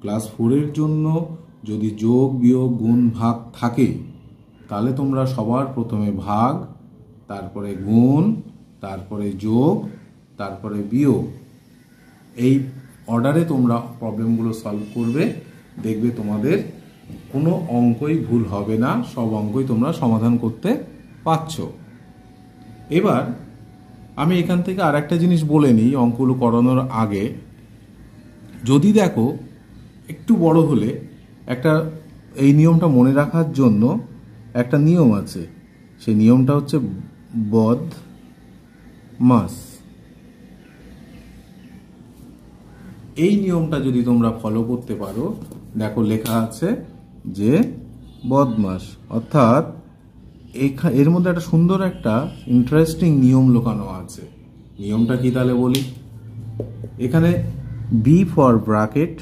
Class 4-এর জন্য যদি যোগ বিয়োগ গুণ ভাগ থাকে তাহলে তোমরা সবার প্রথমে ভাগ, তারপরে গুণ, তারপরে যোগ, তারপরে বিয়োগ, এই অর্ডারে তোমরা প্রবলেমগুলো সলভ করবে। দেখবে তোমাদের কোনো অঙ্কই ভুল হবে না, সব অঙ্কই তোমরা সমাধান করতে পারছো। এবার আমি এখান থেকে আর একটা জিনিস বলে নিই অঙ্কগুলো করানোর আগে। যদি দেখো একটু বড় হলে একটা এই নিয়মটা মনে রাখার জন্য একটা নিয়ম আছে, সেই নিয়মটা হচ্ছে বদমাস। এই নিয়মটা যদি তোমরা ফলো করতে পারো, দেখো লেখা আছে যে বদমাস, অর্থাৎ এর মধ্যে একটা সুন্দর একটা ইন্টারেস্টিং নিয়ম লুকানো আছে। নিয়মটা কি তাহলে বলি। এখানে বি ফর ব্র্যাকেট,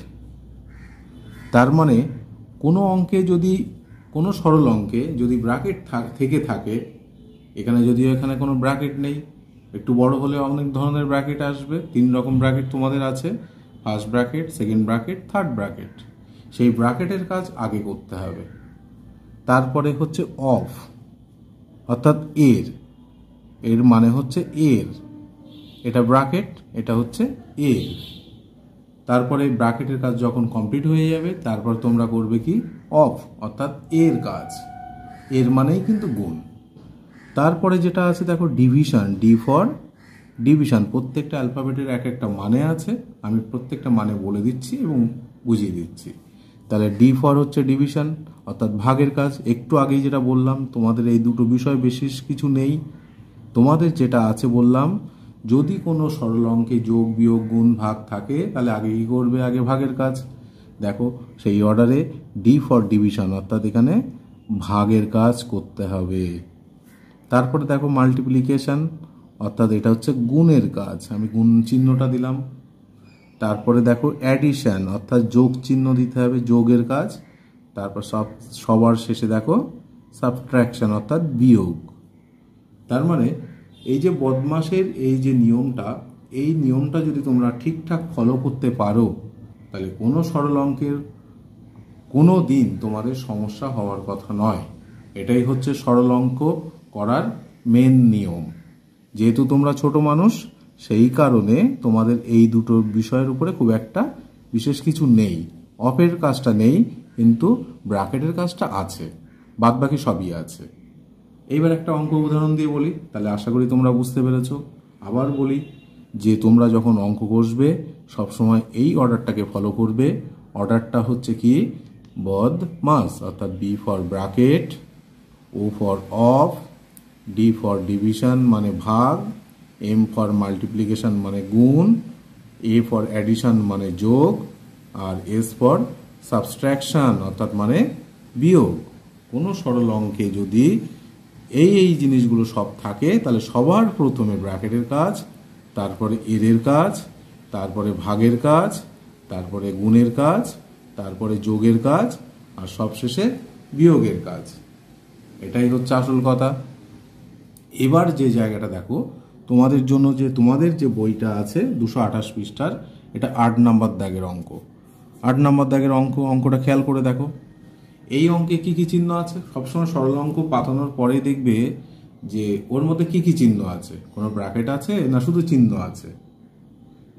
তার মানে কোনো অঙ্কে যদি, কোনো সরল অঙ্কে যদি ব্র্যাকেট থেকে থাকে, এখানে যদিও এখানে কোনো ব্র্যাকেট নেই, একটু বড় হলে অনেক ধরনের ব্র্যাকেট আসবে। 3 রকম ব্র্যাকেট তোমাদের আছে, first bracket, second bracket, third bracket. সেই ব্র্যাকেটের কাজ আগে করতে হবে। তারপরে হচ্ছে অফ, অর্থাৎ এর মানে হচ্ছে এর, এটা ব্র্যাকেট, এটা হচ্ছে এর। তারপরে ব্র্যাকেটের কাজ যখন কমপ্লিট হয়ে যাবে তারপর তোমরা করবে কি অফ, অর্থাৎ এর কাজ, এর মানেই কিন্তু গুণ। তারপরে যেটা আছে দেখো ডিভিশন, ডি ফর ডিভিশন। প্রত্যেকটা অ্যালফাবেটের এক একটা মানে আছে, আমি প্রত্যেকটা মানে বলে দিচ্ছি এবং বুঝিয়ে দিচ্ছি। তাহলে ডি ফর হচ্ছে ডিভিশন, অর্থাৎ ভাগের কাজ। একটু আগেই যেটা বললাম, তোমাদের এই দুটো বিষয় বিশেষ কিছু নেই, তোমাদের যেটা আছে বললাম, যদি কোনো সরল অঙ্কে যোগ বিয়োগ গুণ ভাগ থাকে তাহলে আগে কি করবে, আগে ভাগের কাজ। দেখো সেই অর্ডারে ডি ফর ডিভিশন, অর্থাৎ এখানে ভাগের কাজ করতে হবে। তারপরে দেখো মাল্টিপ্লিকেশন, অর্থাৎ এটা হচ্ছে গুণের কাজ, আমি গুণ চিহ্নটা দিলাম। তারপরে দেখো অ্যাডিশন, অর্থাৎ যোগ চিহ্ন দিতে হবে, যোগের কাজ। তারপর সবার শেষে দেখো সাবট্রাকশন, অর্থাৎ বিয়োগ। তার মানে এই যে বদমাসের এই যে নিয়মটা, এই নিয়মটা যদি তোমরা ঠিকঠাক ফলো করতে পারো তাহলে কোনো সরল অঙ্কের কোনো দিন তোমাদের সমস্যা হওয়ার কথা নয়। এটাই হচ্ছে সরল অঙ্ক করার মেন নিয়ম। যেহেতু তোমরা ছোট মানুষ, সেই কারণে তোমাদের এই দুটো বিষয়ের উপরে খুব একটা বিশেষ কিছু নেই। অফের কাজটা নেই, কিন্তু ব্র্যাকেটের কাজটা আছে, বাদ বাকি সবই আছে। এইবার একটা অঙ্ক উদাহরণ দিয়ে বলি, তাহলে আশা করি তোমরা বুঝতে পেরেছো। আবার বলি যে তোমরা যখন অঙ্ক কষবে সবসময় এই অর্ডারটাকে ফলো করবে। অর্ডারটা হচ্ছে কি বদমাস, অর্থাৎ B for bracket, O for of, D for division মানে ভাগ, এম ফর মাল্টিপ্লিকেশন মানে গুণ, এ ফর অ্যাডিশন মানে যোগ, আর এস ফর সাবস্ট্রাকশন অর্থাৎ মানে বিয়োগ। কোনো সরল অঙ্কে যদি এই জিনিসগুলো সব থাকে তাহলে সবার প্রথমে ব্র্যাকেটের কাজ, তারপরে এর কাজ, তারপরে ভাগের কাজ, তারপরে গুণের কাজ, তারপরে যোগের কাজ, আর সবশেষে বিয়োগের কাজ। এটাই হচ্ছে আসল কথা। এবার যে জায়গাটা দেখো, তোমাদের জন্য যে তোমাদের যে বইটা আছে 228 পৃষ্ঠার, এটা 8 নাম্বার দাগের অঙ্ক। 8 নাম্বার দাগের অঙ্কটা খেয়াল করে দেখো। এই অঙ্কে কি কি চিহ্ন আছে? সবসময় সরল অঙ্ক পাতানোর পরেই দেখবে যে ওর মধ্যে কি কি চিহ্ন আছে, কোনো ব্র্যাকেট আছে না শুধু চিহ্ন আছে।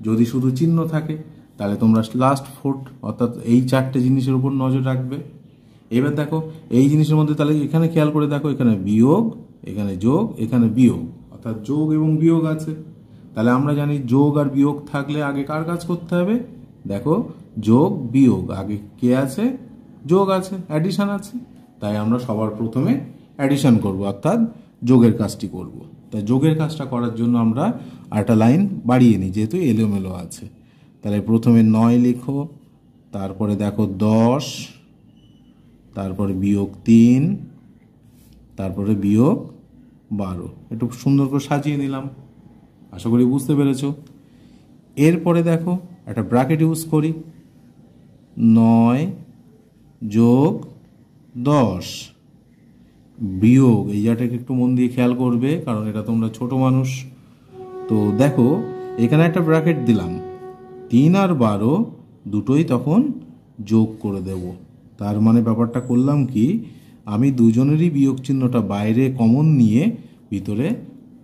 যদি শুধু চিহ্ন থাকে তাহলে তোমরা লাস্ট ফুট অর্থাৎ এই 4টে জিনিসের উপর নজর রাখবে। এবার দেখো এই জিনিসের মধ্যে তাহলে এখানে খেয়াল করে দেখো, এখানে বিয়োগ, এখানে যোগ, এখানে বিয়োগ, অর্থাৎ যোগ এবং বিয়োগ আছে। তাহলে আমরা জানি যোগ আর বিয়োগ থাকলে আগে কার কাজ করতে হবে? দেখো যোগ বিয়োগ, আগে কে আছে? যোগ আছে, অ্যাডিশন আছে। তাই আমরা সবার প্রথমে অ্যাডিশন করব, অর্থাৎ যোগের কাজটি করব। তাই যোগের কাজটা করার জন্য আমরা আরেকটা লাইন বাড়িয়ে নিই, যেহেতু এলোমেলো আছে। তাহলে প্রথমে 9 লেখো, তারপরে দেখো 10, তারপরে বিয়োগ 3, তারপরে বিয়োগ 12। একটু সুন্দর করে সাজিয়ে নিলাম, আশা করি বুঝতে পেরেছো। এরপরে দেখো একটা ব্র্যাকেট ইউজ করি, 9 যোগ 10 বিয়োগ, এই জায়গাটাকে একটু মন দিয়ে খেয়াল করবে কারণ এটা তোমরা ছোট মানুষ। তো দেখো এখানে একটা ব্র্যাকেট দিলাম, 3 আর 12 দুটোই তখন যোগ করে দেব। তার মানে ব্যাপারটা করলাম কি, আমি দুজনেরই বিয়োগ চিহ্নটা বাইরে কমন নিয়ে ভিতরে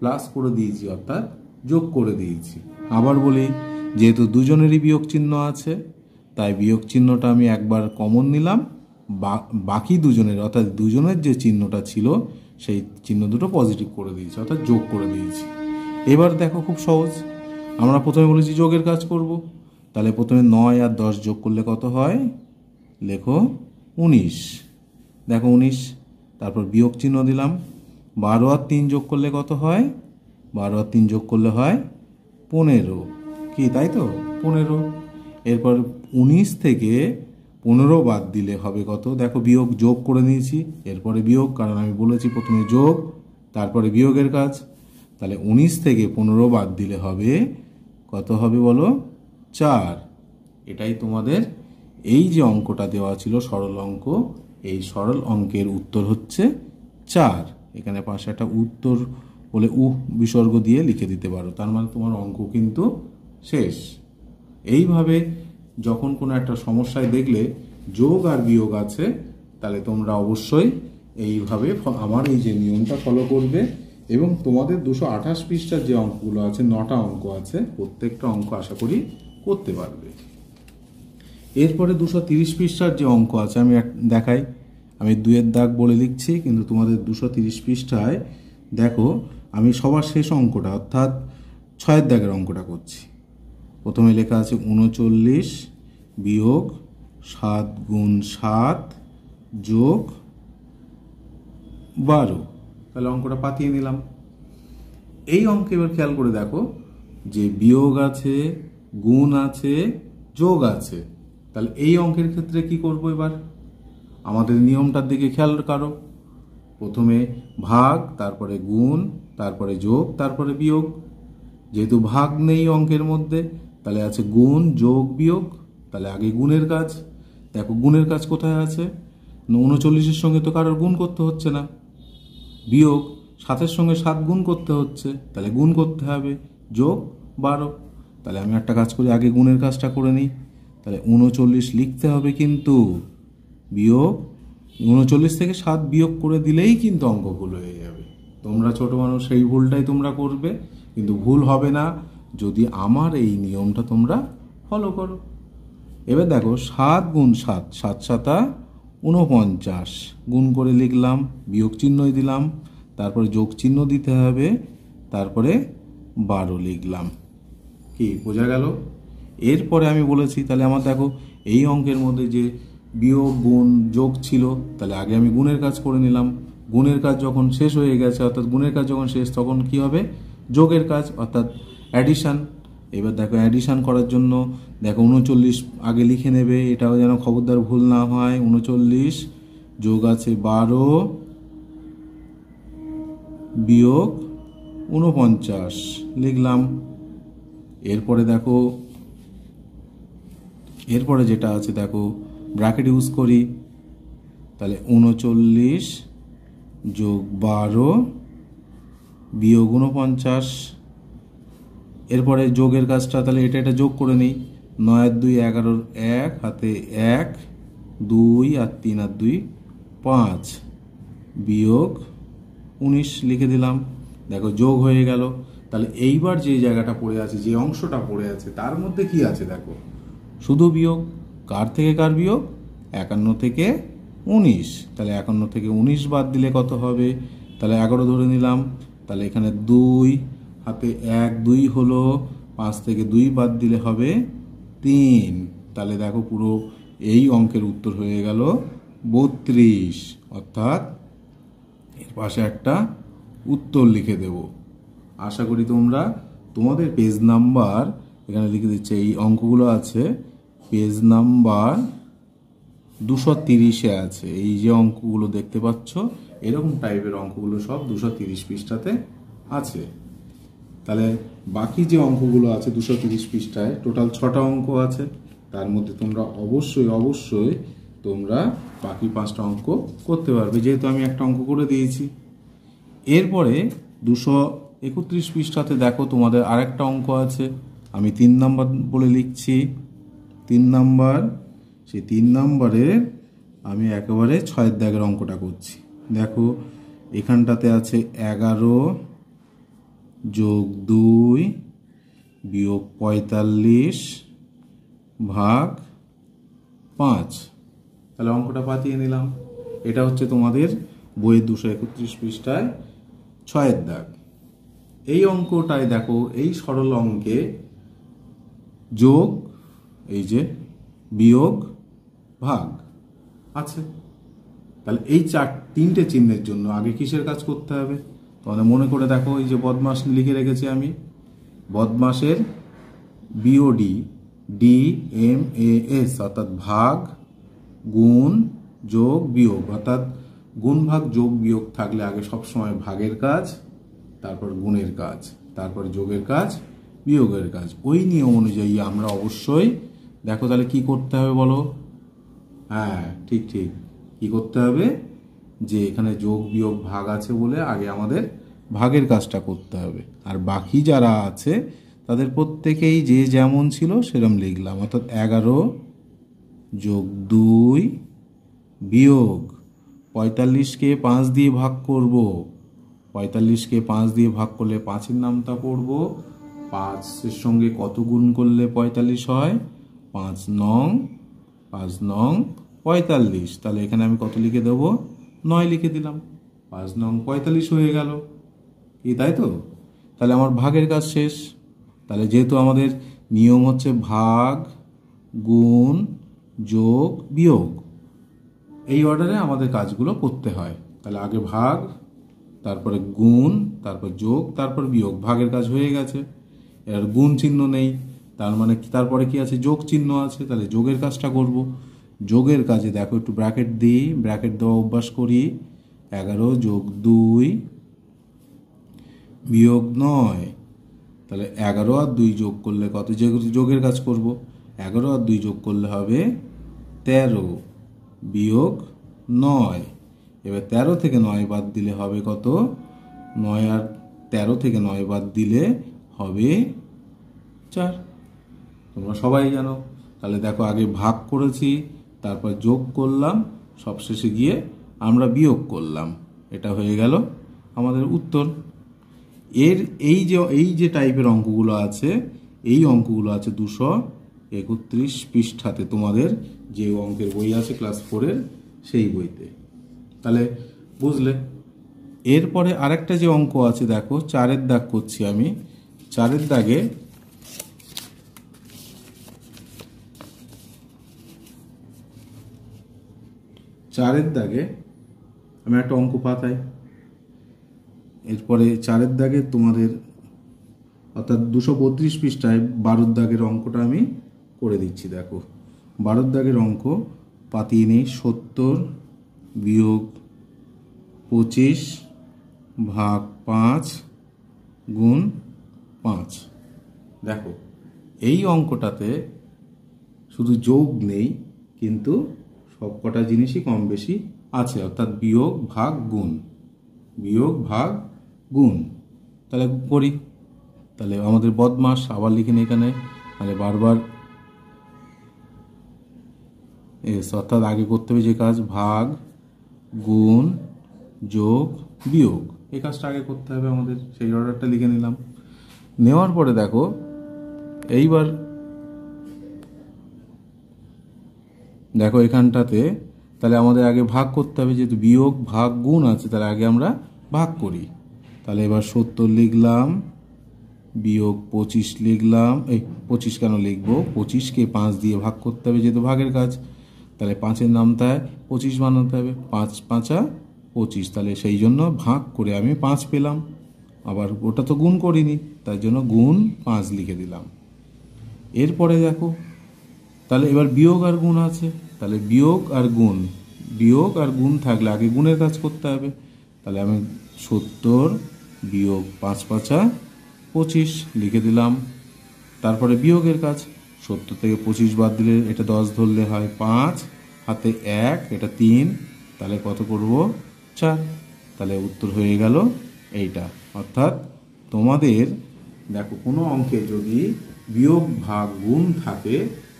প্লাস করে দিয়েছি, অর্থাৎ যোগ করে দিয়েছি। আবার বলি, যেহেতু দুজনেরই বিয়োগ চিহ্ন আছে, তাই বিয়োগ চিহ্নটা আমি একবার কমন নিলাম, বাকি দুজনের অর্থাৎ দুজনের যে চিহ্নটা ছিল সেই চিহ্ন দুটো পজিটিভ করে দিয়েছি, অর্থাৎ যোগ করে দিয়েছি। এবার দেখো খুব সহজ, আমরা প্রথমে বলেছি যোগের কাজ করব, তাহলে প্রথমে 9 আর 10 যোগ করলে কত হয়, লেখো 19। দেখো 19, তারপর বিয়োগ চিহ্ন দিলাম। 12 আর 3 যোগ করলে কত হয়, 12 আর 3 যোগ করলে হয় 15, কি তাই তো 15। এরপর 19 থেকে 15 বাদ দিলে হবে কত, দেখো বিয়োগ যোগ করে নিয়েছি, এরপরে বিয়োগ, কারণ আমি বলেছি প্রথমে যোগ তারপরে বিয়োগের কাজ। তাহলে 19 থেকে 15 বাদ দিলে হবে কত হবে বলো, 4। এটাই তোমাদের এই যে অঙ্কটা দেওয়া ছিল সরল অঙ্ক, এই সরল অঙ্কের উত্তর হচ্ছে 4। এখানে পাশে একটা উত্তর বলে বিসর্গ দিয়ে লিখে দিতে পারো, তার মানে তোমার অঙ্ক কিন্তু শেষ। এইভাবে যখন কোনো একটা সমস্যায় দেখলে যোগ আর বিয়োগ আছে, তাহলে তোমরা অবশ্যই এইভাবে আমার এই যে নিয়মটা ফলো করবে, এবং তোমাদের 228 পৃষ্ঠার যে অঙ্কগুলো আছে, 9টা অঙ্ক আছে, প্রত্যেকটা অঙ্ক আশা করি করতে পারবে। এরপরে 230 পৃষ্ঠার যে অঙ্ক আছে আমি দেখাই, আমি 2-এর দাগ বলে লিখছি, কিন্তু তোমাদের 230 পৃষ্ঠায় দেখো আমি সবার শেষ অঙ্কটা অর্থাৎ 6-এর দাগের অঙ্কটা করছি। প্রথমে লেখা আছে 39 বিয়োগ 7 গুণ 7 যোগ 12, তাহলে অঙ্কটা পাতিয়ে নিলাম। এই অঙ্কে এবার খেয়াল করে দেখো যে বিয়োগ আছে, গুণ আছে, যোগ আছে, তাহলে এই অঙ্কের ক্ষেত্রে কি করব, এবার আমাদের নিয়মটার দিকে খেয়াল করো। প্রথমে ভাগ, তারপরে গুণ, তারপরে যোগ, তারপরে বিয়োগ। যেহেতু ভাগ নেই অঙ্কের মধ্যে, তাহলে আছে গুণ যোগ বিয়োগ, তাহলে আগে গুণের কাজ। দেখো গুণের কাজ কোথায় আছে, 39-এর সঙ্গে তো কারোর গুণ করতে হচ্ছে না, বিয়োগ 7-এর সঙ্গে 7 গুণ করতে হচ্ছে, তাহলে গুণ করতে হবে, যোগ 12। তাহলে আমি একটা কাজ করি, আগে গুণের কাজটা করে নিই। তাহলে 39 লিখতে হবে, কিন্তু বিয়োগ 39 থেকে 7 বিয়োগ করে দিলেই কিন্তু অঙ্ক ভুল হয়ে যাবে। তোমরা ছোট মানুষ, সেই ভুলটাই তোমরা করবে, কিন্তু ভুল হবে না যদি আমার এই নিয়মটা তোমরা ফলো করো। এবার দেখো 7 গুণ 7, 7 7 49, গুণ করে লিখলাম, বিয়োগ চিহ্নই দিলাম, তারপরে যোগ চিহ্ন দিতে হবে, তারপরে 12 লিখলাম। কি বোঝা গেল? এরপরে আমি বলেছি, তাহলে আমার দেখো এই অঙ্কের মধ্যে যে বিয়োগ গুণ যোগ ছিল, তাহলে আগে আমি গুণের কাজ করে নিলাম। গুণের কাজ যখন শেষ হয়ে গেছে, অর্থাৎ গুণের কাজ যখন শেষ, তখন কি হবে, যোগের কাজ অর্থাৎ অ্যাডিশান। এবার দেখো অ্যাডিশান করার জন্য দেখো 39 আগে লিখে নেবে, এটাও যেন খবরদার ভুল না হয়। 39 যোগ আছে 12 বিয়োগ 49 লিখলাম। এরপরে দেখো, এরপরে যেটা আছে দেখো ব্র্যাকেট ইউজ করি, তাহলে 39 যোগ 12 বিয়োগ 49। এরপরে যোগের কাজটা, তাহলে এটা যোগ করে নিই। 9 আর 2 11, 1 হাতে 1, 2 আর 3 আর 2 5 বিয়োগ 19 লিখে দিলাম। দেখো যোগ হয়ে গেল। তাহলে এইবার যে জায়গাটা পড়ে আছে, যে অংশটা পড়ে আছে, তার মধ্যে কি আছে দেখো, শুধু বিয়োগ। কার থেকে কার বিয়োগ, 51 থেকে 19। তাহলে 51 থেকে 19 বাদ দিলে কত হবে, তাহলে 11 ধরে নিলাম। তাহলে এখানে 2 হাতে 1, 2 হলো, 5 থেকে 2 বাদ দিলে হবে 3। তাহলে দেখো পুরো এই অঙ্কের উত্তর হয়ে গেল 32, অর্থাৎ এর পাশে একটা উত্তর লিখে দেব। আশা করি তোমরা তোমাদের পেজ নাম্বার এখানে লিখে দিচ্ছে, এই অঙ্কগুলো আছে পেজ নাম্বার 230-এ আছে। এই যে অঙ্কগুলো দেখতে পাচ্ছ, এরকম টাইপের অঙ্কগুলো সব 230 পৃষ্ঠাতে আছে। তাহলে বাকি যে অঙ্কগুলো আছে 230 পৃষ্ঠায়, টোটাল 6টা অঙ্ক আছে, তার মধ্যে তোমরা অবশ্যই তোমরা বাকি 5টা অঙ্ক করতে পারবে, যেহেতু আমি একটা অঙ্ক করে দিয়েছি। এরপরে 231 পৃষ্ঠাতে দেখো তোমাদের আরেকটা অঙ্ক আছে, আমি 3 নাম্বার বলে লিখছি। 3 নাম্বার সেই 3 নম্বরের আমি একেবারে 6 দাগের অঙ্কটা করছি। দেখো এখানটাতে আছে 11 যোগ 2 বিয়োগ 45 ভাগ 5। তাহলে অঙ্কটা পাতিয়ে নিলাম। এটা হচ্ছে তোমাদের বইয়ের 231 পৃষ্ঠায় 6 দাগ। এই অঙ্কটায় দেখো এই সরল অঙ্কে যোগ, এই যে বিয়োগ, ভাগ আছে। তাহলে এই তিনটে চিহ্নের জন্য আগে কিসের কাজ করতে হবে? তাহলে মনে করে দেখো, এই যে বদমাস লিখে রেখেছি আমি। বদমাসের বিওডি DMAS অর্থাৎ ভাগ গুণ যোগ বিয়োগ, অর্থাৎ গুণ ভাগ যোগ বিয়োগ থাকলে আগে সবসময় ভাগের কাজ, তারপর গুণের কাজ, তারপর যোগের কাজ, বিয়োগের কাজ। ওই নিয়ম অনুযায়ী আমরা অবশ্যই দেখো তাহলে কি করতে হবে বলো? হ্যাঁ, ঠিক ঠিক কি করতে হবে, যে এখানে যোগ বিয়োগ ভাগ আছে বলে আগে আমাদের ভাগের কাজটা করতে হবে। আর বাকি যারা আছে তাদের প্রত্যেকেই যে যেমন ছিল সেরকম লিখলাম। অর্থাৎ 11 যোগ 2 বিয়োগ 45কে 5 দিয়ে ভাগ করব। 45কে 5 দিয়ে ভাগ করলে 5-এর নামটা পড়ব। 5-এর সঙ্গে কত গুণ করলে 45 হয়? 5 নং 45। তাহলে এখানে আমি কত লিখে দেব? 9 লিখে দিলাম। 5 নং 45 হয়ে গেল কি, তাই তো? তাহলে আমার ভাগের কাজ শেষ। তাহলে যেহেতু আমাদের নিয়ম হচ্ছে ভাগ গুণ যোগ বিয়োগ, এই অর্ডারে আমাদের কাজগুলো করতে হয়। তাহলে আগে ভাগ, তারপরে গুণ, তারপর যোগ, তারপর বিয়োগ। ভাগের কাজ হয়ে গেছে। এর গুণ চিহ্ন নেই, তার মানে তারপরে কি আছে? যোগ চিহ্ন আছে। তাহলে যোগের কাজটা করব। যোগের কাজে দেখো একটু ব্র্যাকেট দিই, ব্র্যাকেট দেওয়া অভ্যাস করি। 11 যোগ 2 বিয়োগ 9। তাহলে 11 আর 2 যোগ করলে কত? যোগের কাজ করব। 11 আর 2 যোগ করলে হবে 13 বিয়োগ 9। এবার 13 থেকে 9 বাদ দিলে হবে কত? 9 আর 13 থেকে 9 বাদ দিলে হবে 4। তোমরা সবাই জানো। তাহলে দেখো আগে ভাগ করেছি, তারপর যোগ করলাম, সবশেষে গিয়ে আমরা বিয়োগ করলাম। এটা হয়ে গেল আমাদের উত্তর। এই যে টাইপের অঙ্কগুলো আছে, এই অঙ্কগুলো আছে 231 পৃষ্ঠাতে, তোমাদের যে অঙ্কের বই আছে ক্লাস 4-এর সেই বইতে। তাহলে বুঝলে। এরপরে আরেকটা যে অঙ্ক আছে দেখো, 4-এর দাগ করছি আমি। 4-এর দাগে আমি একটা অঙ্ক পাতাই। এরপরে 4-এর দাগে তোমাদের অর্থাৎ 232 পৃষ্ঠায় 12-র দাগের অঙ্কটা আমি করে দিচ্ছি। দেখো 12-র দাগের অঙ্ক পাতিয়ে নেই। 70 বিয়োগ 25 ভাগ 5 গুণ 5। দেখো এই অঙ্কটাতে শুধু যোগ নেই, কিন্তু সব কটা জিনিসই কম বেশি আছে, অর্থাৎ বিয়োগ ভাগ গুণ, বিয়োগ ভাগ গুণ। তাহলে করি। তাহলে আমাদের বদমাস আবার লিখে নিই এখানে, মানে বারবার অর্থাৎ আগে করতে হবে যে কাজ, ভাগ গুণ যোগ বিয়োগ, এই কাজটা আগে করতে হবে আমাদের। সেই অর্ডারটা লিখে নিলাম। নেওয়ার পরে দেখো এইবার দেখো এখানটাতে তাহলে আমাদের আগে ভাগ করতে হবে, যেহেতু বিয়োগ ভাগ গুণ আছে, তাহলে আগে আমরা ভাগ করি। তাহলে এবার 70 লিখলাম, বিয়োগ 25 লিখলাম। 25 কেন লিখবো? 25কে 5 দিয়ে ভাগ করতে হবে, যেহেতু ভাগের কাজ। তাহলে 5-এর নামটায় 25 বানাতে হবে। 5 5 25, তাহলে সেই জন্য ভাগ করে আমি 5 পেলাম। আবার ওটা তো গুণ করিনি, তাই জন্য গুণ 5 লিখে দিলাম। এরপরে দেখো তাহলে এবার বিয়োগ আর গুণ আছে। তাহলে বিয়োগ আর গুণ থাকলে আগে গুণের কাজ করতে হবে। তাহলে আমি 70 বিয়োগ 5 5 25 লিখে দিলাম। তারপরে বিয়োগের কাজ, 70 থেকে 25 বাদ দিলে এটা 10 ধরলে হয় 5, হাতে 1, এটা 3, তাহলে কত করব? 4। তাহলে উত্তর হয়ে গেল এইটা। অর্থাৎ তোমাদের দেখো কোনো অঙ্কে যদি বিয়োগ ভাগ গুণ থাকে,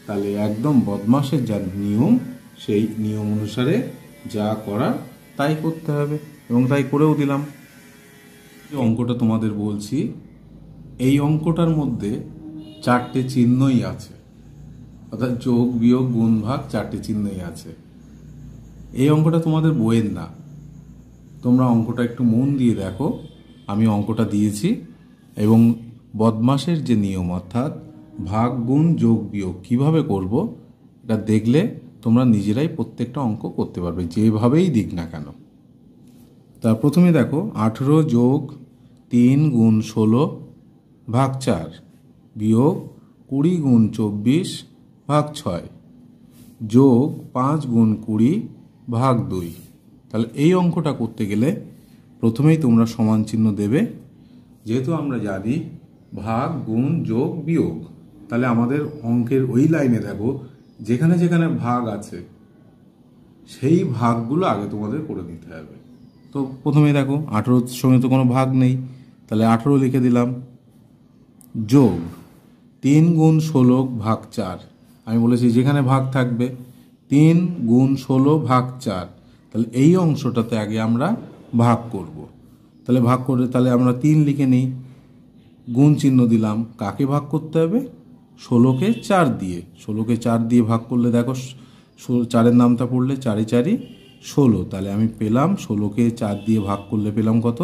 তাহলে একদম বদমাশের যা নিয়ম সেই নিয়ম অনুসারে যা করার তাই করতে হবে, এবং তাই করেও দিলাম। যে অঙ্কটা তোমাদের বলছি, এই অঙ্কটার মধ্যে 4টে চিহ্নই আছে, অর্থাৎ যোগ বিয়োগ গুণ ভাগ 4টে চিহ্নই আছে। এই অঙ্কটা তোমাদের বইয়ের না, তোমরা অঙ্কটা একটু মন দিয়ে দেখো। আমি অঙ্কটা দিয়েছি, এবং বদমাশের যে নিয়ম অর্থাৎ ভাগ গুণ যোগ বিয়োগ কিভাবে করব এটা দেখলে তোমরা নিজেরাই প্রত্যেকটা অঙ্ক করতে পারবে, যেভাবেই দিক না কেন। তা প্রথমে দেখো 18 যোগ 3 গুণ 16 ভাগ 4 বিয়োগ 20 গুণ 24 ভাগ 6 যোগ 5 গুণ 20 ভাগ 2। তাহলে এই অঙ্কটা করতে গেলে প্রথমেই তোমরা সমান চিহ্ন দেবে, যেহেতু আমরা জানি ভাগ গুণ যোগ বিয়োগ। তাহলে আমাদের অঙ্কের ওই লাইনে দেখো যেখানে যেখানে ভাগ আছে সেই ভাগগুলো আগে তোমাদের করে দিতে হবে। তো প্রথমে দেখো 18 সঙ্গে তো কোনো ভাগ নেই, তাহলে 18 লিখে দিলাম, যোগ 3 গুণ 16 ভাগ 4। আমি বলেছি যেখানে ভাগ থাকবে 3 গুণ 16 ভাগ 4, তাহলে এই অংশটাতে আগে আমরা ভাগ করব। তাহলে ভাগ করে তাহলে আমরা 3 লিখে নিই, গুণ চিহ্ন দিলাম। কাকে ভাগ করতে হবে? 16কে 4 দিয়ে। 16কে 4 দিয়ে ভাগ করলে দেখো 4-এর নামটা পড়লে 4 4 16। তাহলে আমি পেলাম 16কে 4 দিয়ে ভাগ করলে পেলাম কত?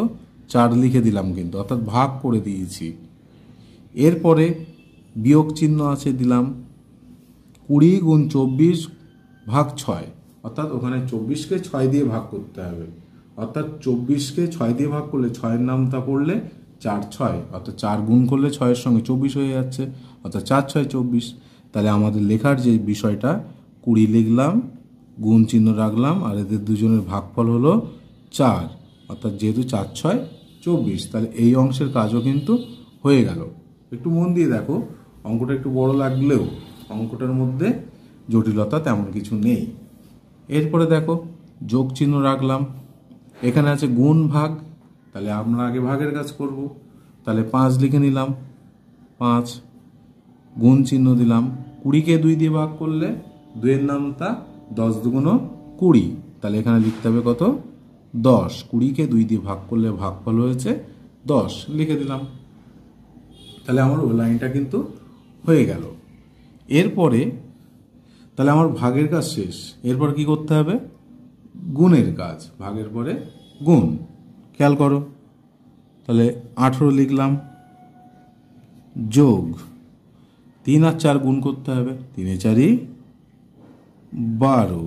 4 লিখে দিলাম, কিন্তু অর্থাৎ ভাগ করে দিয়েছি। এরপরে বিয়োগ চিহ্ন আছে, দিলাম 20 গুণ 24 ভাগ 6, অর্থাৎ ওখানে 24কে 6 দিয়ে ভাগ করতে হবে। অর্থাৎ 24কে 6 দিয়ে ভাগ করলে 6-এর নামটা পড়লে 4 6, অর্থাৎ 4 গুণ করলে 6-এর সঙ্গে 24 হয়ে যাচ্ছে, অর্থাৎ 4 6 24। তাহলে আমাদের লেখার যে বিষয়টা 20 লিখলাম, গুণ চিহ্ন রাখলাম, আর এদের দুজনের ভাগফল হলো 4, অর্থাৎ যেহেতু 4 6 24। তাহলে এই অংশের কাজও কিন্তু হয়ে গেল। একটু মন দিয়ে দেখো, অঙ্কটা একটু বড় লাগলেও অঙ্কটার মধ্যে জটিলতা তেমন কিছু নেই। এরপরে দেখো যোগ চিহ্ন রাখলাম, এখানে আছে গুণ ভাগ, তাহলে আমরা আগে ভাগের কাজ করব। তাহলে 5 লিখে নিলাম, 5 গুণ চিহ্ন দিলাম। 20কে 2 দিয়ে ভাগ করলে 2-এর নামটা 10 দুগুণ 20, তাহলে এখানে লিখতে হবে কত? 10। 20কে 2 দিয়ে ভাগ করলে ভাগফল হয়েছে 10, লিখে দিলাম। তাহলে আমার ওই লাইনটা কিন্তু হয়ে গেল। এরপরে তাহলে আমার ভাগের কাজ শেষ। এরপর কি করতে হবে? গুণের কাজ। ভাগের পরে গুণ। খেয়াল করো, তাহলে 18 লিখলাম, যোগ 3 আর 4 গুণ করতে হবে, 3 4 12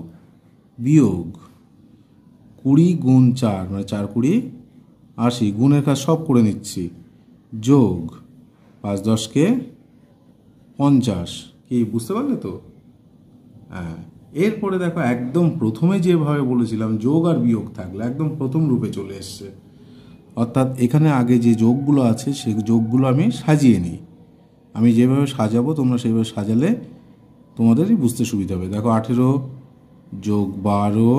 বিয়োগ 20 গুণ 4 মানে 4 20 80, গুণের কাজ সব করে নিচ্ছি, যোগ 5 10কে 50। কি বুঝতে পারলে তো? হ্যাঁ। এরপরে দেখো একদম প্রথমে যেভাবে বলেছিলাম যোগ আর বিয়োগ থাকলে একদম প্রথম রূপে চলে এসছে। অর্থাৎ এখানে আগে যে যোগগুলো আছে সেই যোগগুলো আমি সাজিয়ে নিই। আমি যেভাবে সাজাবো তোমরা সেইভাবে সাজালে তোমাদেরই বুঝতে সুবিধা হবে। দেখো 18 যোগ 12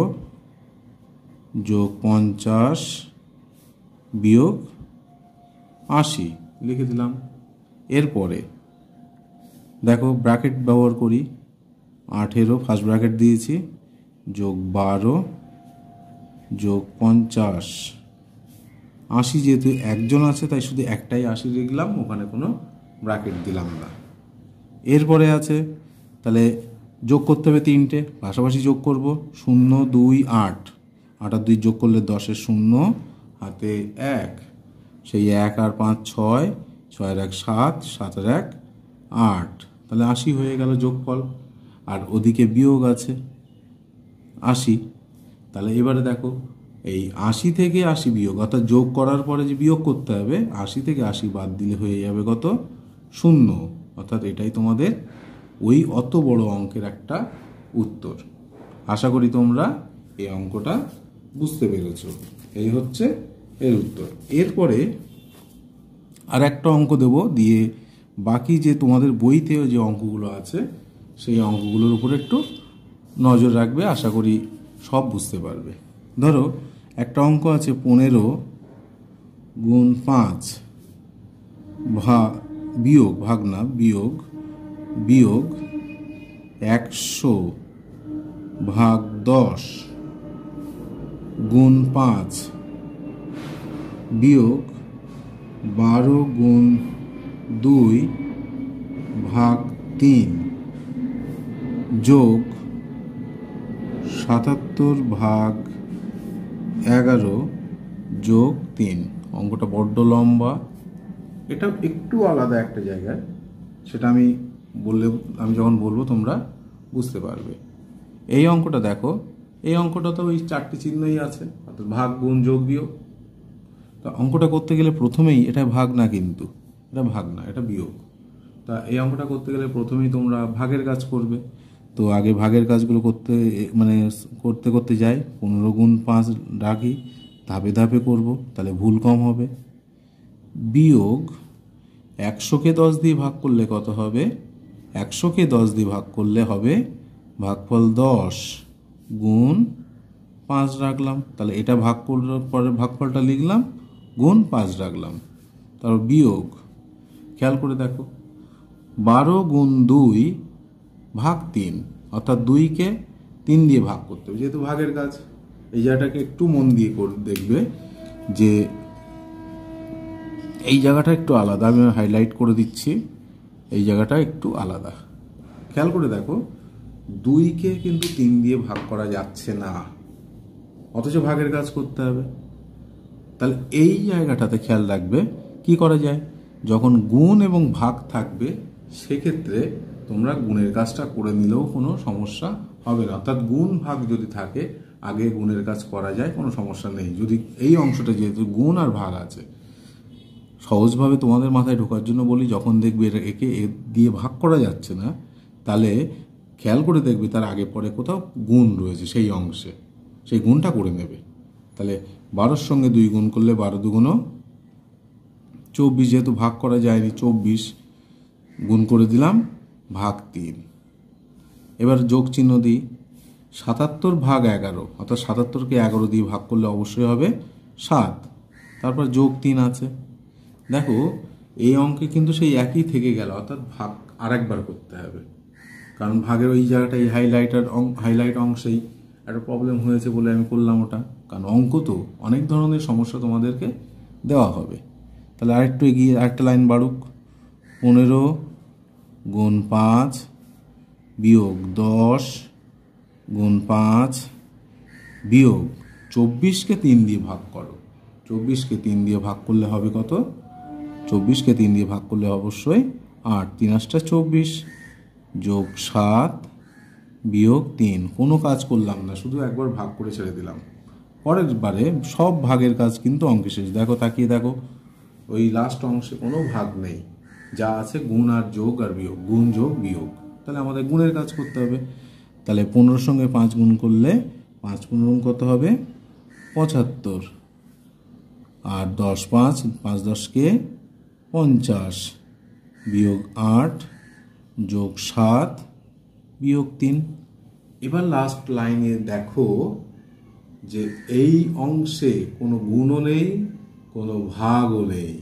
যোগ 50 বিয়োগ 80 লিখে দিলাম। এরপরে দেখো ব্র্যাকেট ব্যবহার করি, 18 ফার্স্ট ব্র্যাকেট দিয়েছি, যোগ 12 যোগ 50 80, যেহেতু একজন আছে তাই শুধু একটাই 80 লিখলাম, ওখানে কোনো ব্র্যাকেট দিলাম না। এরপরে আছে তাহলে যোগ করতে হবে 3টে, পাশাপাশি যোগ করব, 0 2 8, 8 আর 2 যোগ করলে 10-এর 0 হাতে 1, সেই 1 আর 5 6, 6 আর 1 7, 7 আর 1 8, তাহলে 80 হয়ে গেল যোগফল। আর ওদিকে বিয়োগ আছে 80। তাহলে এবারে দেখো এই 80 থেকে 80 বিয়োগ, অর্থাৎ যোগ করার পরে যে বিয়োগ করতে হবে 80 থেকে 80 বাদ দিলে হয়ে যাবে কত? 0, অর্থাৎ এটাই তোমাদের ওই অত বড় অঙ্কের একটা উত্তর। আশা করি তোমরা এই অঙ্কটা বুঝতে পেরেছ। এই হচ্ছে এর উত্তর। এরপরে আর একটা অঙ্ক দেব, দিয়ে বাকি যে তোমাদের বইতেও যে অঙ্কগুলো আছে সেই অঙ্কগুলোর উপর একটু নজর রাখবে, আশা করি সব বুঝতে পারবে। ধরো একটা অঙ্ক আছে 15 গুণ 5 বিয়োগ, ভাগ না, বিয়োগ 100 ভাগ 10 গুণ 5 বিয়োগ 12 গুণ 2 ভাগ 3 যোগ 77 ভাগ 11 যোগ 3। অঙ্কটা বড্ড লম্বা, এটা একটু আলাদা একটা জায়গায়, সেটা আমি যখন বলবো তোমরা বুঝতে পারবে। এই অঙ্কটা দেখো, এই অঙ্কটা তো ওই 4টি চিহ্নই আছে, অর্থাৎ ভাগ গুণ যোগ বিয়োগ। তা অঙ্কটা করতে গেলে প্রথমেই, এটা ভাগ না কিন্তু, এটা ভাগ না, এটা বিয়োগ। তা এই অঙ্কটা করতে গেলে প্রথমেই তোমরা ভাগের কাজ করবে। তো আগে ভাগের কাজগুলো করতে করতে যাই, 15 গুণ 5 রাখি, ধাপে ধাপে করব, তাহলে ভুল কম হবে। বিয়োগ 100কে 10 দিয়ে ভাগ করলে কত হবে? 100কে 10 দিয়ে ভাগ করলে হবে ভাগফল 10 গুণ 5 রাখলাম, তাহলে এটা ভাগ করার পরে ভাগফলটা লিখলাম, গুণ 5 রাখলাম। তারপর বিয়োগ, খেয়াল করে দেখো, 12 গুণ 2 ভাগ 3, অর্থাৎ 2কে 3 দিয়ে ভাগ করতে হবে, যেহেতু ভাগের কাজ। এই জায়গাটাকে একটু মন দিয়ে দেখবে যে এই জায়গাটা একটু আলাদা, আমি হাইলাইট করে দিচ্ছি, এই জায়গাটা একটু আলাদা। খেয়াল করে দেখো, 2কে কিন্তু 3 দিয়ে ভাগ করা যাচ্ছে না, অথচ ভাগের কাজ করতে হবে। তাহলে এই জায়গাটাতে খেয়াল রাখবে কি করা যায়। যখন গুণ এবং ভাগ থাকবে সেক্ষেত্রে তোমরা গুণের কাজটা করে নিলেও কোনো সমস্যা হবে না, অর্থাৎ গুণ ভাগ যদি থাকে আগে গুণের কাজ করা যায়, কোনো সমস্যা নেই। যদি এই অংশটা যেহেতু গুণ আর ভাগ আছে, সহজভাবে তোমাদের মাথায় ঢোকার জন্য বলি, যখন দেখবে একে দিয়ে ভাগ করা যাচ্ছে না, তাহলে খেয়াল করে দেখবে তার আগে পরে কোথাও গুণ রয়েছে, সেই অংশে সেই গুণটা করে নেবে। তাহলে 12-র সঙ্গে 2 গুণ করলে 12 দুগুণ 24, যেহেতু ভাগ করা যায়নি 24 গুণ করে দিলাম ভাগ 3। এবার যোগ চিহ্ন দিই, 77 ভাগ 11, অর্থাৎ 77কে 11 দিয়ে ভাগ করলে অবশ্যই হবে 7, তারপর যোগ 3 আছে। দেখো এই অঙ্কে কিন্তু সেই একই থেকে গেল, অর্থাৎ ভাগ আরেকবার করতে হবে, কারণ ভাগের ওই জায়গাটাই হাইলাইট অংশেই একটা প্রবলেম হয়েছে বলে আমি করলাম ওটা, কারণ অঙ্ক তো অনেক ধরনের সমস্যা তোমাদেরকে দেওয়া হবে। তাহলে আরেকটু এগিয়ে আরেকটা লাইন বাড়ুক, 15 গুণ 5 বিয়োগ 10 গুণ 5 বিয়োগ 24কে 3 দিয়ে ভাগ করো। 24কে 3 দিয়ে ভাগ করলে হবে কত? 24কে 3 দিয়ে ভাগ করলে অবশ্যই 8, 3 8 24 যোগ 7 বিয়োগ 3। কোনো কাজ করলাম না, শুধু একবার ভাগ করে ছেড়ে দিলাম। পরের বারে সব ভাগের কাজ কিন্তু অঙ্কে শেষ। দেখো, তাকিয়ে দেখো, ওই লাস্ট অংশে কোনো ভাগ নেই, যা আছে গুণ আর যোগ আর বিয়োগ, গুণ যোগ বিয়োগ। তাহলে আমাদের গুণের কাজ করতে হবে। তাহলে 15-র সঙ্গে 5 গুণ করলে 5 15 কত হবে? 75, আর 10 5 5 10কে 50 বিয়োগ 8 যোগ 7 বিয়োগ 3। এবার লাস্ট লাইনে দেখো যে এই অংশে কোনো গুণও নেই, কোনো ভাগও নেই।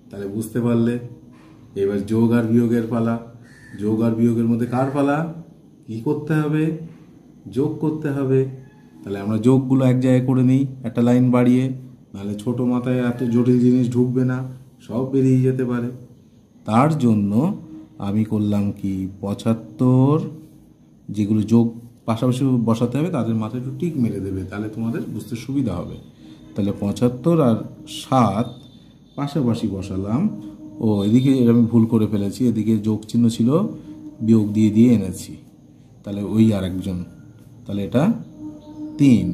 তাহলে বুঝতে পারলে এবার যোগ আর বিয়োগের পালা। যোগ আর বিয়োগের মধ্যে কার পালা? কি করতে হবে? যোগ করতে হবে। তাহলে আমরা যোগগুলো এক জায়গায় করে নিই একটা লাইন বাড়িয়ে, নাহলে ছোট মাথায় এত জটিল জিনিস ঢুকবে না, সব বেরিয়ে যেতে পারে। তার জন্য আমি করলাম কি, 75 যেগুলো যোগ পাশাপাশি বসাতে হবে তাদের মাথায় একটু টিক মেরে দেবে, তাহলে তোমাদের বুঝতে সুবিধা হবে। তাহলে 75 আর 7 পাশাপাশি বসালাম। ও এদিকে আমি ভুল করে ফেলেছি, এদিকে যোগ চিহ্ন ছিল, বিয়োগ দিয়ে দিয়ে এনেছি, তাহলে ওই আরেকজন। তাহলে এটা 3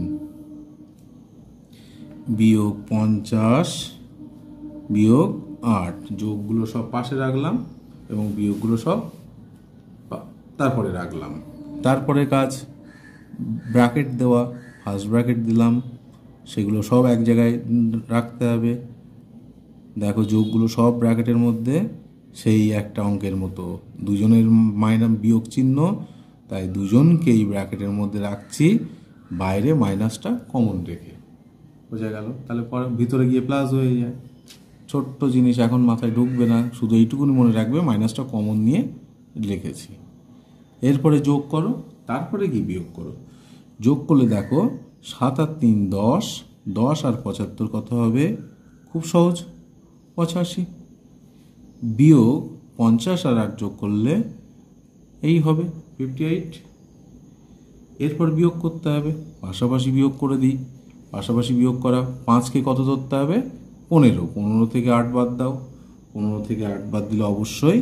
বিয়োগ 50 বিয়োগ 8, যোগগুলো সব পাশে রাখলাম এবং বিয়োগগুলো সব তারপরে রাখলাম। তারপরে কাজ ব্র্যাকেট দেওয়া, ফার্স্ট ব্র্যাকেট দিলাম, সেগুলো সব এক জায়গায় রাখতে হবে। দেখো যোগগুলো সব ব্র্যাকেটের মধ্যে, সেই একটা অঙ্কের মতো দুজনের মাইনাস বিয়োগ চিহ্ন, তাই দুজনকেই ব্র্যাকেটের মধ্যে রাখছি, বাইরে মাইনাসটা কমন রেখে। বোঝা গেল? তাহলে পরে ভিতরে গিয়ে প্লাস হয়ে যায়। ছোট্ট জিনিস এখন মাথায় ঢুকবে না, শুধু এইটুকুনি মনে রাখবে মাইনাসটা কমন নিয়ে লিখেছি। এরপরে যোগ করো, তারপরে কি বিয়োগ করো। যোগ করলে দেখো 7 আর 3 10, 10 আর 75 কত হবে? খুব সহজ, 85। বিয়োগ 50 আর 8 যোগ করলে এই হবে 58। এরপর বিয়োগ করতে হবে, পাশাপাশি বিয়োগ করে দিই। পাশাপাশি বিয়োগ করা, 5কে কত ধরতে হবে? 15। 15 থেকে 8 বাদ দাও, 15 থেকে 8 বাদ দিলে অবশ্যই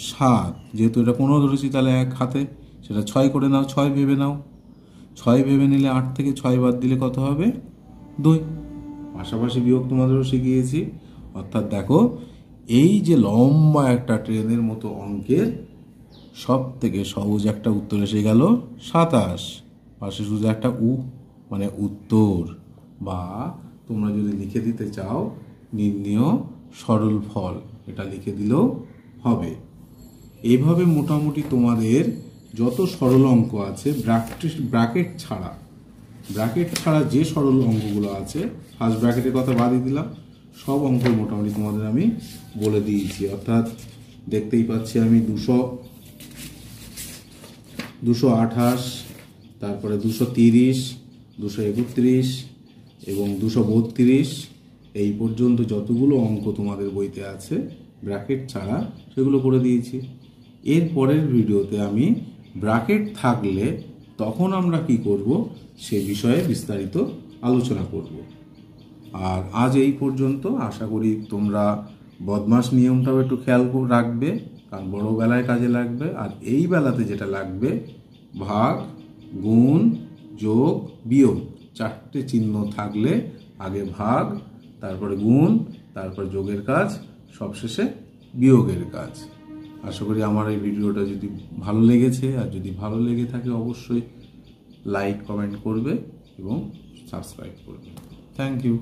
7। যেহেতু এটা 15 ধরেছি তাহলে 1 হাতে, সেটা 6 করে নাও, 6 ভেবে নাও। 6 ভেবে নিলে 8 থেকে 6 বাদ দিলে কত হবে? 2। পাশাপাশি বিয়োগ তোমাদেরও শিখিয়েছি। অর্থাৎ দেখো, এই যে লম্বা একটা ট্রেনের মতো অঙ্কের সব থেকে সহজ একটা উত্তর এসে গেল 27। পাশে শুধু একটা মানে উত্তর, বা তোমরা যদি লিখে দিতে চাও নির্ণেয় সরল ফল, এটা লিখে দিলেও হবে। এইভাবে মোটামুটি তোমাদের যত সরল অঙ্ক আছে ব্র্যাকেট ছাড়া যে সরল অঙ্কগুলো আছে, ফার্স্ট ব্র্যাকেটের কথা বাদই দিলাম, সব অঙ্ক মোটামুটি তোমাদের আমি বলে দিয়েছি। অর্থাৎ দেখতেই পাচ্ছি আমি 228, তারপরে 230, 231 এবং 232, এই পর্যন্ত যতগুলো অঙ্ক তোমাদের বইতে আছে ব্র্যাকেট ছাড়া সেগুলো করে দিয়েছি। এর পরের ভিডিওতে আমি ব্র্যাকেট থাকলে তখন আমরা কি করব সে বিষয়ে বিস্তারিত আলোচনা করব। আর আজ এই পর্যন্ত। আশা করি তোমরা বদমাশ নিয়মটাও একটু খেয়াল রাখবে, কারণ বড় বেলায় কাজে লাগবে। আর এই বেলাতে যেটা লাগবে, ভাগ, গুণ, যোগ, বিয়োগ, 4টে চিহ্ন থাকলে আগে ভাগ, তারপরে গুণ, তারপর যোগের কাজ, সবশেষে বিয়োগের কাজ। আশা করি আমার এই ভিডিওটা যদি ভালো লেগেছে, আর যদি ভালো লেগে থাকে অবশ্যই লাইক কমেন্ট করবে এবং সাবস্ক্রাইব করবে। Thank you.